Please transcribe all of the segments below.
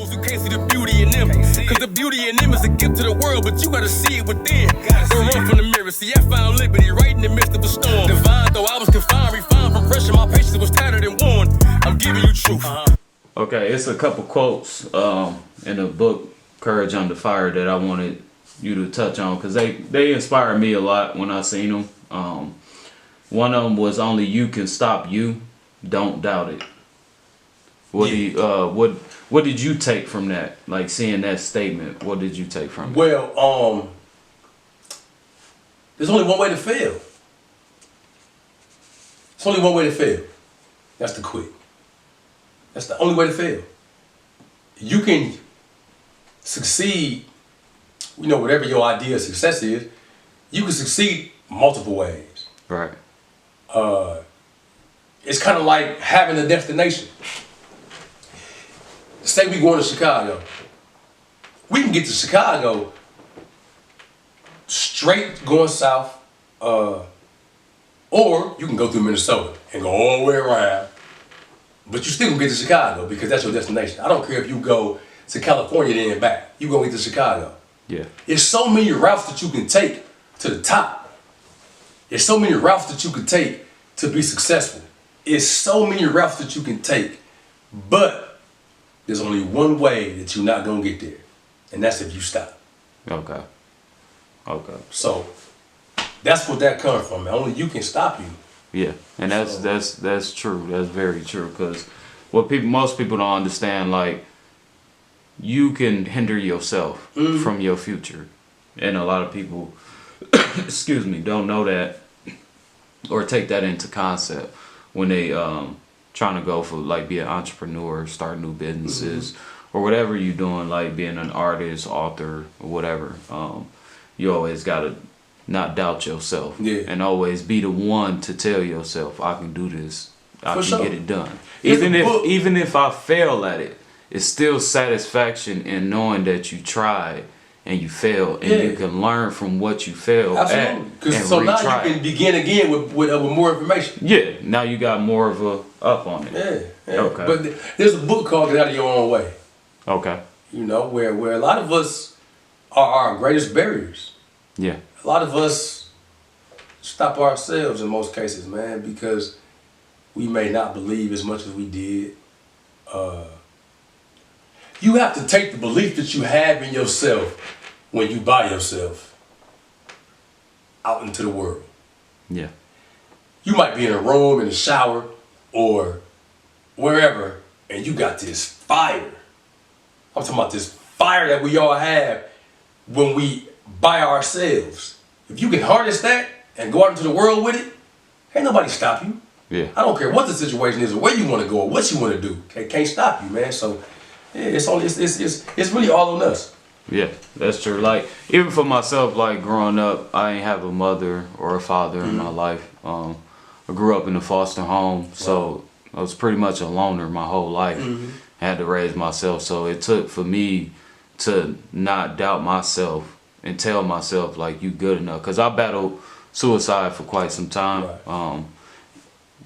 folks who can't see the beauty in them. Cause the beauty in them is a gift to the world, but you gotta see it within. Don't run from the mirror. See, I found liberty right in the midst of a storm. Divine, though I was confined, refined from pressure. My patience was tattered and worn. I'm giving you truth. Okay, it's a couple quotes in the book Courage Under Fire that I wanted you to touch on, because they inspired me a lot when I seen them. One of them was only you can stop you, don't doubt it. What did you take from that? Like, seeing that statement, what did you take from it? Well, there's only one way to fail. There's only one way to fail. That's to quit. That's the only way to fail. You can succeed, whatever your idea of success is, you can succeed multiple ways. Right. It's kind of like having a destination. Say we going to Chicago. We can get to Chicago straight going south, or you can go through Minnesota and go all the way around, but you still gonna get to Chicago because that's your destination. I don't care if you go to California then and back. You gonna get to Chicago. Yeah. There's so many routes that you can take to the top. There's so many routes that you can take to be successful. It's so many routes that you can take, but there's only one way that you're not gonna get there, and that's if you stop. Okay. So that's what that comes from, man. Only you can stop you. Yeah, and that's true. That's very true. Because what most people don't understand, like, you can hinder yourself from your future, and a lot of people, excuse me, don't know that or take that into concept when they trying to go for, like, be an entrepreneur, start new businesses, or whatever you're doing, like being an artist, author, or whatever. You always gotta not doubt yourself, and always be the one to tell yourself, I can do this, I can get it done. Even if I fail at it, it's still satisfaction in knowing that you tried and you failed, and you can learn from what you failed at, and so now you can begin again with more information. Yeah, now you got more of a up on it. Yeah. Okay. But there's a book called Get Out of Your Own Way. Okay. Where a lot of us are our greatest barriers. Yeah. A lot of us stop ourselves in most cases, man, because we may not believe as much as we did. You have to take the belief that you have in yourself when you by yourself out into the world. Yeah. You might be in a room, in the shower, or wherever, and you got this fire. I'm talking about this fire that we all have when we by ourselves. If you can harness that and go out into the world with it, ain't nobody stop you. Yeah. I don't care what the situation is or where you want to go or what you want to do. Can't stop you, man. So yeah, it's really all on us. Yeah, that's true. Like, even for myself, like, growing up, I ain't have a mother or a father in my life. I grew up in a foster home, so I was pretty much a loner my whole life. I had to raise myself, so it took for me to not doubt myself and tell myself, like, you good enough. Because I battled suicide for quite some time. Right.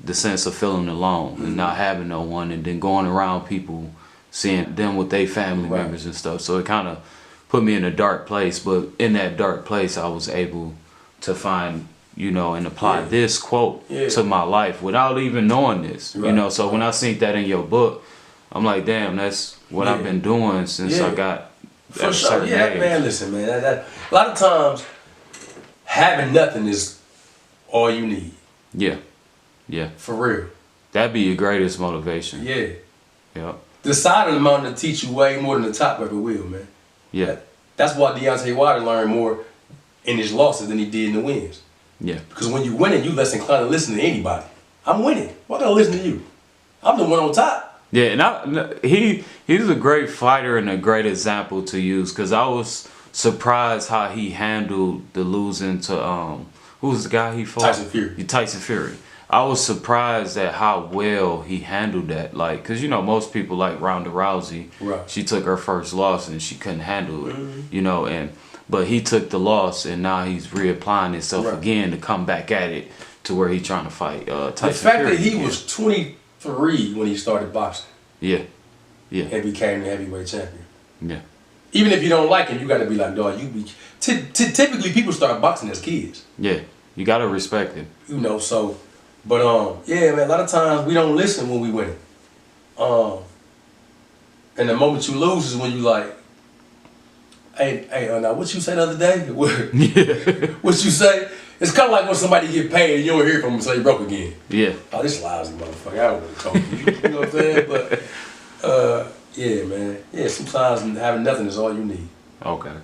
The sense of feeling alone and not having no one, and then going around people, seeing them with their family members and stuff. So it kind of put me in a dark place. But in that dark place, I was able to find, and apply this quote to my life without even knowing this. Right. So when I seen that in your book, I'm like, damn, that's what I've been doing since I got for at sure. a certain age. Man, listen, man. A lot of times, having nothing is all you need. Yeah. Yeah. For real. That'd be your greatest motivation. Yeah. Yeah. The side of the mountain will teach you way more than the top ever will, man. Yeah. That's why Deontay Wilder learned more in his losses than he did in the wins. Yeah. Because when you winning, you less inclined to listen to anybody. I'm winning. Why do I listen to you? I'm the one on top. Yeah, and he's a great fighter and a great example to use, because I was surprised how he handled the losing to who was the guy he fought? Tyson Fury. I was surprised at how well he handled that. Like, because most people like Ronda Rousey. Right. She took her first loss and she couldn't handle it. But he took the loss and now he's reapplying himself again to come back at it to where he's trying to fight Tyson Fury. The fact that he was 23 when he started boxing. Yeah. Yeah. and became the heavyweight champion. Yeah. Even if you don't like him, you got to be like, dog, you be. Typically, people start boxing as kids. Yeah. You gotta respect it. You know, so, but yeah, man. A lot of times we don't listen when we win. And the moment you lose is when you like, hey, now what you say the other day? What you say? It's kind of like when somebody get paid and you don't hear from them, so you broke again. Yeah. Oh, this lousy motherfucker. I don't want to talk to you. You know what I'm saying? But yeah, man. Yeah, sometimes having nothing is all you need. Okay.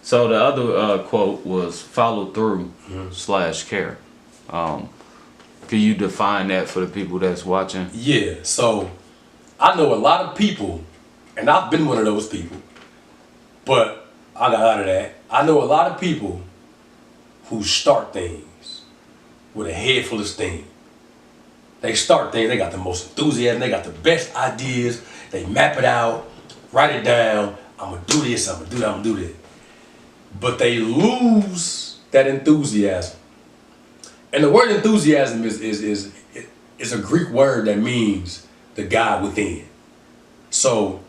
So the other quote was follow through / care. Can you define that for the people that's watching? Yeah. So I know a lot of people, and I've been one of those people, but I got out of that. I know a lot of people who start things with a head full of steam. They start things, they got the most enthusiasm, they got the best ideas, they map it out, write it down, I'm gonna do this, I'm gonna do that, I'm gonna do that. But they lose that enthusiasm. And the word enthusiasm is a Greek word that means the God within. So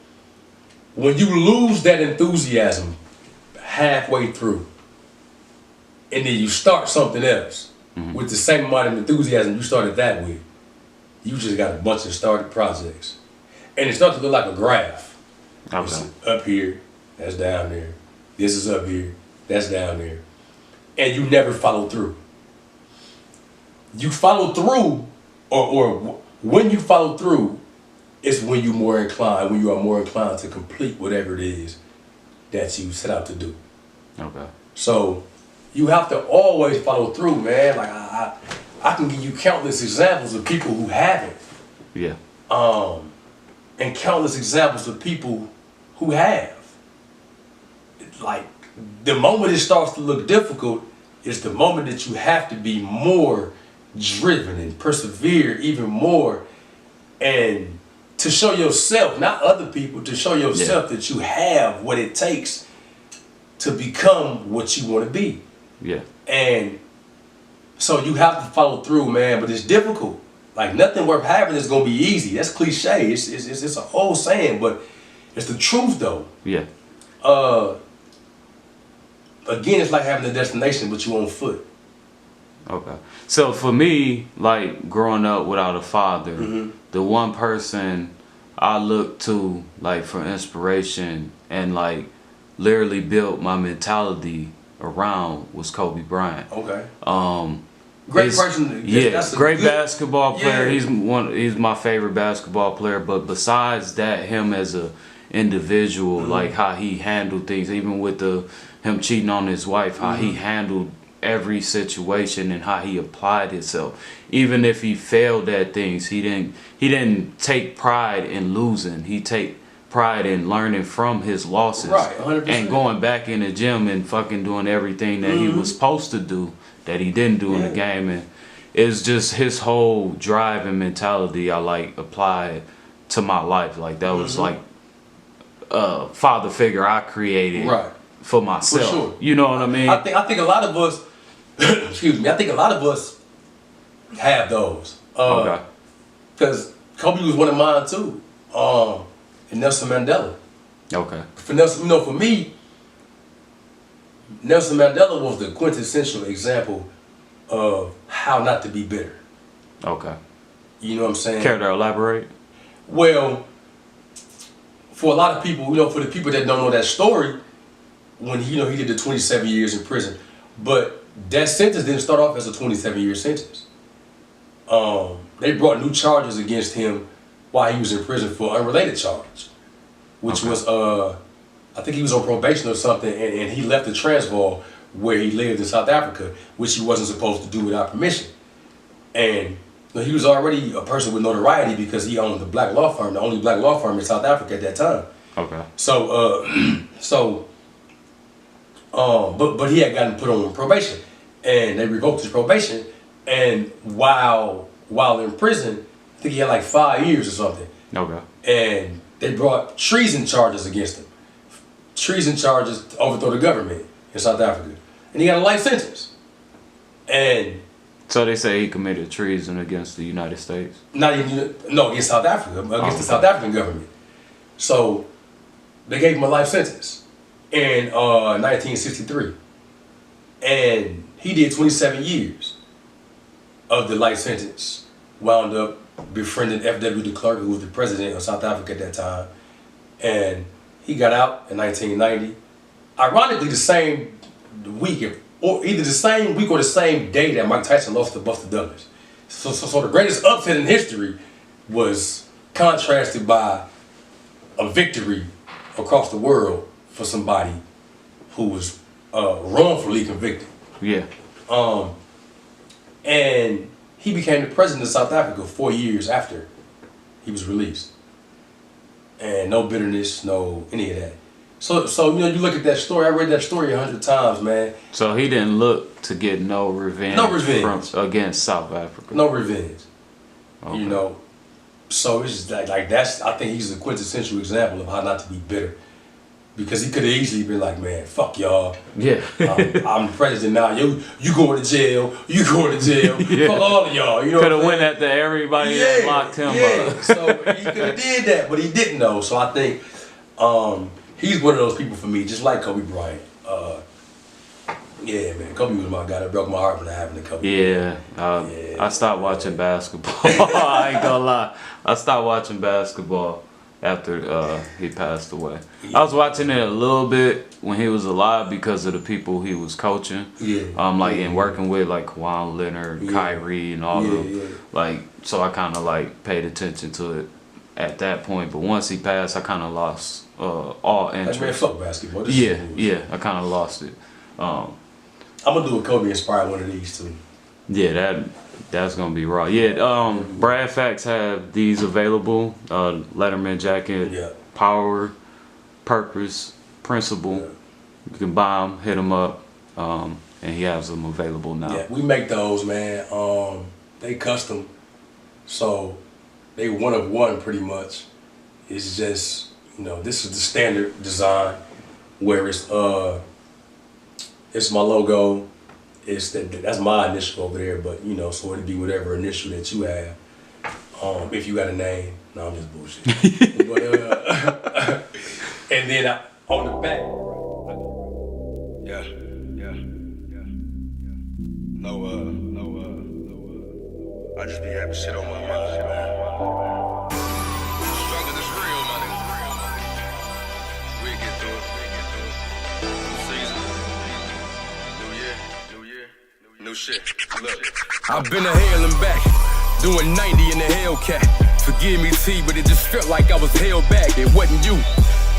when you lose that enthusiasm halfway through, and then you start something else with the same amount of enthusiasm you started that with, you just got a bunch of started projects. And it starts to look like a graph. Okay. It's up here, that's down there. This is up here, that's down there. And you never follow through. You follow through, or when you follow through, is when you are more inclined to complete whatever it is that you set out to do. Okay. So you have to always follow through, man. Like I can give you countless examples of people who haven't. Yeah. And countless examples of people who have. Like the moment it starts to look difficult is the moment that you have to be more driven and persevere even more, and to show yourself, not other people, to show yourself that you have what it takes to become what you want to be. Yeah. And so you have to follow through, man, but it's difficult. Like nothing worth having is gonna be easy. That's cliche. It's a whole saying, but it's the truth though. Yeah. Again, it's like having a destination, but you on foot. Okay. So for me, like growing up without a father, the one person I look to like for inspiration and like literally built my mentality around was Kobe Bryant. Okay. Great person. Yeah, that's a great good basketball player. Yeah. He's my favorite basketball player. But besides that, him as a individual, like how he handled things, even with him cheating on his wife, how he handled every situation and how he applied himself. Even if he failed at things, he didn't take pride in losing. He take pride in learning from his losses. Right, 100%. And going back in the gym and fucking doing everything that he was supposed to do that he didn't do in the game. And it's just his whole drive and mentality I like applied to my life. Like that was like a father figure I created for myself. For sure. You know what I mean? I think a lot of us excuse me, I think a lot of us have those. Okay. Because Kobe was one of mine too. And Nelson Mandela. Okay. For Nelson, for me, Nelson Mandela was the quintessential example of how not to be bitter. Okay. You know what I'm saying? Care to elaborate? Well, for a lot of people, for the people that don't know that story, when he did the 27 years in prison, but that sentence didn't start off as a 27-year sentence. They brought new charges against him while he was in prison for unrelated charge, which was I think he was on probation or something, and he left the Transvaal where he lived in South Africa, which he wasn't supposed to do without permission. And he was already a person with notoriety because he owned the black law firm, the only black law firm in South Africa at that time. Okay. So, but he had gotten put on probation, and they revoked his probation. And while in prison, I think he had like 5 years or something. Okay. And they brought treason charges against him. Treason charges to overthrow the government in South Africa. And he got a life sentence. And so they say he committed treason against the United States? against South Africa, against the South African government. So they gave him a life sentence in 1963. And he did 27 years of the life sentence. Wound up befriending F.W. de Klerk, who was the president of South Africa at that time. And he got out in 1990. Ironically, the same week, or either the same week or the same day that Mike Tyson lost to Buster Douglas. So the greatest upset in history was contrasted by a victory across the world for somebody who was wrongfully convicted. Yeah. And he became the president of South Africa 4 years after he was released. And no bitterness, no any of that. So you know, you look at that story. I read that story 100 times, man. So he didn't look to get no revenge. Against South Africa. No revenge. Okay. You know. So it's just like that's. I think he's a quintessential example of how not to be bitter, because he could have easily been like, man, fuck y'all. Yeah. I'm the president now. You going to jail. You going to jail. Yeah. Fuck all of y'all. You know. Could have went after everybody that locked him up. So he could have did that, but he didn't though. So I think he's one of those people for me, just like Kobe Bryant. Yeah, man, Kobe was my guy that broke my heart when I happened to Kobe. Yeah, I stopped watching basketball. I ain't gonna lie. I stopped watching basketball after he passed away. Yeah. I was watching it a little bit when he was alive because of the people he was coaching. Yeah. And working with like Kawhi Leonard, Kyrie, and all of them. Yeah. Like, so I kind of like paid attention to it at that point. But once he passed, I kind of lost all interest. Like, man, fuck basketball. I kind of lost it. I'm gonna do a Kobe inspired one of these too. Yeah, that's gonna be raw. Yeah, Brad Facts have these available. Letterman jacket, Power, Purpose, Principle. Yeah. You can buy them, hit them up, and he has them available now. Yeah, we make those, man. They custom, so they one of one pretty much. It's just, you know, this is the standard design where it's my logo. That's my initial over there, but you know, so it'd be whatever initial that you have. If you got a name, no, I'm just bullshit. But and then on the back, I just be having shit on my mind, man. Struggle is real, my nigga. We get through it. New shit. Look. I've been to hell and back, doing 90 in the Hellcat. Forgive me, T, but it just felt like I was held back. It wasn't you.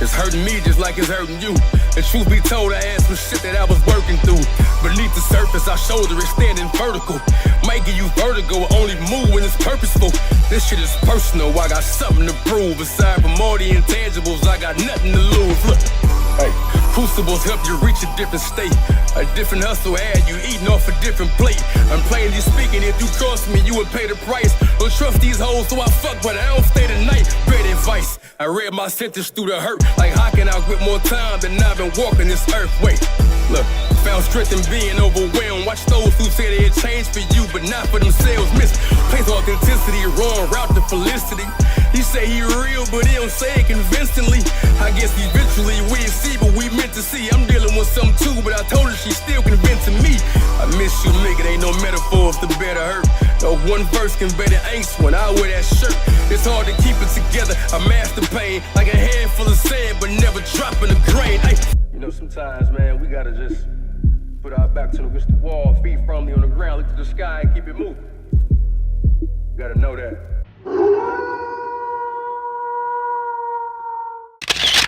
It's hurting me just like it's hurting you. And truth be told, I had some shit that I was working through. Beneath the surface, our shoulder is standing vertical. Might give you vertigo, only move when it's purposeful. This shit is personal, I got something to prove. Aside from all the intangibles, I got nothing to lose. Look, hey, crucibles help you reach a different state. A different hustle had you eating off a different plate. I'm plainly speaking, if you cross me, you would pay the price. Don't trust these hoes, so I fuck, but I don't stay the night. Great advice, I read my sentence through the hurt. Like how can I grip more time than I've been walking this earth? Wait, look, found strength in being overwhelmed. Watch those who say they had changed for you, but not for themselves. Misplace authenticity, wrong route to felicity. He say he real, but he don't say it convincingly. I guess eventually we see, but we meant to see. I'm dealing with some too, but I told her she's still convincing me. I miss you, nigga, ain't no metaphors to bear the hurt. No one verse can bear the angst when I wear that shirt. It's hard to keep it together, I master pain. Like a handful of sand, but never dropping a grain. Ay. You know, sometimes, man, we gotta just put our back to against the wall, feet firmly on the ground, look to the sky and keep it moving. You gotta know that.